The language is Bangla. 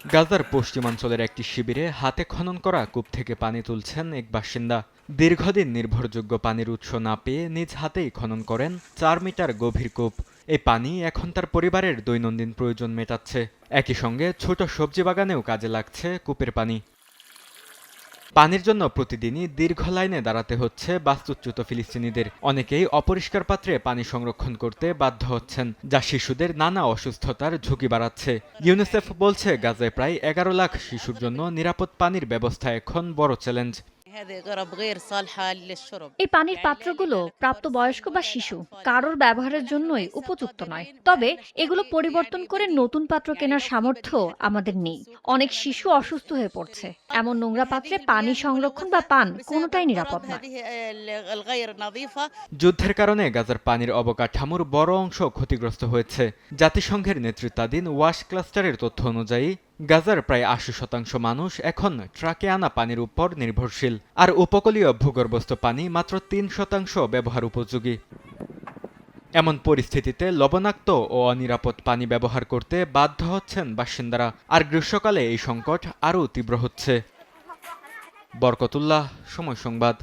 গাজার পশ্চিমাঞ্চলের একটি শিবিরে হাতে খনন করা কূপ থেকে পানি তুলছেন এক বাসিন্দা। দীর্ঘদিন নির্ভরযোগ্য পানির উৎস না পেয়ে নিজ হাতেই খনন করেন ৪ মিটার গভীর কূপ। এই পানি এখন তার পরিবারের দৈনন্দিন প্রয়োজন মেটাচ্ছে। একই সঙ্গে ছোট সবজি বাগানেও কাজে লাগছে কূপের পানি। পানির জন্য প্রতিদিনই দীর্ঘ লাইনে দাঁড়াতে হচ্ছে বাস্তুচ্যুত ফিলিস্তিনিদের। অনেকেই অপরিষ্কার পাত্রে পানি সংরক্ষণ করতে বাধ্য হচ্ছেন, যা শিশুদের নানা অসুস্থতার ঝুঁকি বাড়াচ্ছে। ইউনিসেফ বলছে গাজায় প্রায় ১১ লাখ শিশুর জন্য নিরাপদ পানির ব্যবস্থা এখন বড় চ্যালেঞ্জ। এই পানির পাত্রগুলো প্রাপ্তবয়স্ক বা শিশু কারোর ব্যবহারের জন্যই উপযুক্ত নয়। তবে এগুলো পরিবর্তন করে নতুন পাত্র কেনার সামর্থ্য আমাদের নেই। অনেক শিশু অসুস্থ হয়ে পড়ছে। এমন নোংরা পাত্রে পানি সংরক্ষণ বা পান কোনোটাই নিরাপদ নয়। যুদ্ধের কারণে গাজার পানির অবকাঠামোর বড় অংশ ক্ষতিগ্রস্ত হয়েছে। জাতিসংঘের নেতৃত্বাধীন ওয়াশ ক্লাস্টারের তথ্য অনুযায়ী গাজার প্রায় ৮০% মানুষ এখন ট্রাকে আনা পানির উপর নির্ভরশীল, আর উপকূলীয় ভূগর্ভস্থ পানি মাত্র ৩% ব্যবহার উপযোগী। এমন পরিস্থিতিতে লবণাক্ত ও অনিরাপদ পানি ব্যবহার করতে বাধ্য হচ্ছেন বাসিন্দারা, আর গ্রীষ্মকালে এই সংকট আরও তীব্র হচ্ছে। বরকতুল্লাহ, সময় সংবাদ।